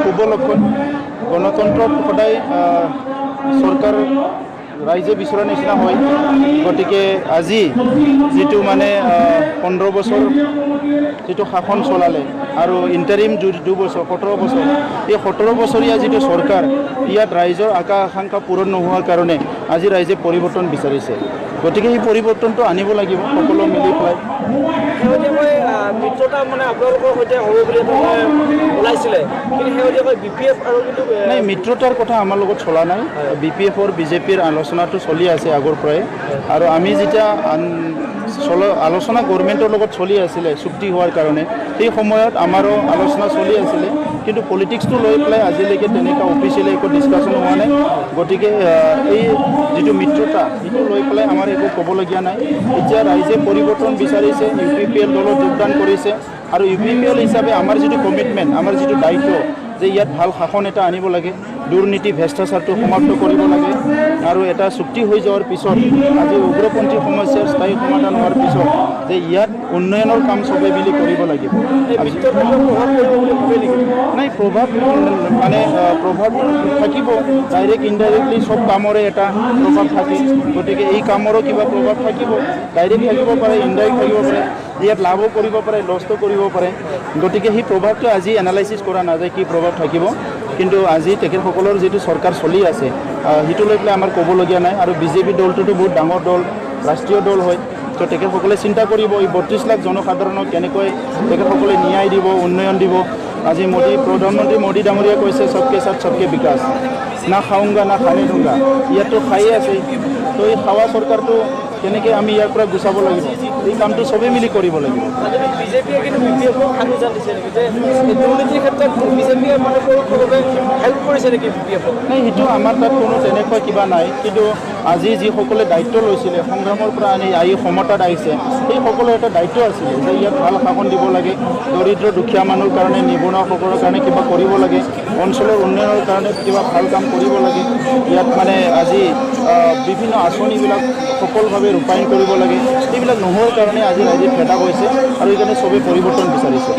শুভ লক্ষণ গণতন্ত্ৰত সদায় চৰকাৰ ৰাইজে বিচৰা নিচিনা হয়। গতিকে আজি যিটো মানে 15 বছৰ যিটো শাসন চলালে আৰু ইণ্টাৰিম 2 বছৰ 17 বছৰ, এই 17 বছৰীয়া যিটো চৰকাৰ, ইয়াত ৰাইজৰ আকাংক্ষা পূৰণ নোহোৱাৰ কাৰণে আজি ৰাইজে পৰিৱৰ্তন বিচাৰিছে। গতিকে এই পৰিৱৰ্তনটো আনিব লাগিব সকলো মিলি পেলাই। শেহতীয়াকৈ মিত্ৰতা মানে আপোনালোকৰ সৈতে হ'ব বুলি ওলাইছিলে, কিন্তু শেহতীয়াকৈ BPF আৰু কিন্তু নাই, মিত্ৰতাৰ কথা আমাৰ লগত চলা নাই। BPFৰ BJPৰ আলোচনাটো চলি আছে আগৰ পৰাই, আৰু আমি যেতিয়া আলোচনা গভৰ্ণমেণ্টৰ লগত চলি আছিলে চুক্তি হোৱাৰ কাৰণে, সেই সময়ত আমাৰো আলোচনা চলি আছিলে, কিন্তু পলিটিক্সটো লৈ পেলাই আজিলৈকে তেনেকুৱা অফিচিয়েলি একো ডিছকাশ্যন হোৱা নাই। গতিকে এই যিটো মিত্ৰতা, সেইটো লৈ পেলাই আমাৰ একো ক'বলগীয়া নাই। এতিয়া ৰাইজে পৰিৱৰ্তন বিচাৰিছে, UPPL দলত যোগদান কৰিছে, আৰু UPPL হিচাপে আমাৰ যিটো কমিটমেণ্ট, আমাৰ যিটো দায়িত্ব যে ইয়াত ভাল শাসন এটা আনিব লাগে, দুৰ্নীতি ভ্ৰষ্টাচাৰটো সমাপ্ত কৰিব লাগে, আৰু এটা চুক্তি হৈ যোৱাৰ পিছত আজি উগ্ৰপন্থী সমস্যাৰ স্থায়ী সমাধান হোৱাৰ পিছত যে ইয়াত উন্নয়নৰ কাম চবে মিলি কৰিব লাগিব। নাই, প্ৰভাৱ মানে প্ৰভাৱ থাকিব, ডাইৰেক্ট ইনডাইৰেক্টলি চব কামৰে এটা প্ৰভাৱ থাকে। গতিকে এই কামৰো কিবা প্ৰভাৱ থাকিব, ডাইৰেক্ট থাকিব পাৰে, ইনডাইৰেক্ট থাকিব পাৰে, ইয়াত লাভো কৰিব পাৰে, লছটো কৰিব পাৰে। গতিকে সেই প্ৰভাৱটো আজি এনালাইচিছ কৰা নাযায় কি প্ৰভাৱ থাকিব, কিন্তু আজি তেখেতসকলৰ যিটো চৰকাৰ চলি আছে সেইটো লৈ পেলাই আমাৰ ক'বলগীয়া নাই। আৰু BJP দলটোতো বহুত ডাঙৰ দল, ৰাষ্ট্ৰীয় দল হয়, তো তেখেতসকলে চিন্তা কৰিব এই 32 লাখ জনসাধাৰণক কেনেকৈ তেখেতসকলে ন্যায় দিব, উন্নয়ন দিব। আজি প্ৰধানমন্ত্ৰী মোদী ডাঙৰীয়াই কৈছে সবকে সাথ সবকে বিকাশ, না খাওঁগা না খানে দুংগা, ইয়াততো খায়ে আছে। তো এই খাৱা চৰকাৰটো কেনেকৈ আমি ইয়াৰ পৰা গুচাব লাগিব, এই কামটো চবেই মিলি কৰিব লাগিব। BJPয়ে কিন্তু BPFক আনুজান দিছে নেকি যে দুৰ্নীতিৰ ক্ষেত্ৰত BJPয়ে মানে পৰোক্ষভাৱে হেল্প কৰিছে নেকি BPFক? নাই, সেইটো আমাৰ তাত কোনো তেনেকুৱা কিবা নাই, কিন্তু আজি যিসকলে দায়িত্ব লৈছিলে সংগ্ৰামৰ পৰা আহি ক্ষমতাত আহিছে, সেই সকলো এটা দায়িত্ব আছিলে যে ইয়াত ভাল শাসন দিব লাগে, দৰিদ্ৰ দুখীয়া মানুহৰ কাৰণে, নিবনুৱাসকলৰ কাৰণে কিবা কৰিব লাগে, অঞ্চলৰ উন্নয়নৰ কাৰণে কিবা ভাল কাম কৰিব লাগে, ইয়াত মানে আজি বিভিন্ন আঁচনিবিলাক সফলভাৱে ৰূপায়ণ কৰিব লাগে। এইবিলাক নোহোৱাৰ কাৰণে আজি ৰাইজে ফেড আপ হৈছে, আৰু সেইকাৰণে চবেই পৰিৱৰ্তন বিচাৰিছে।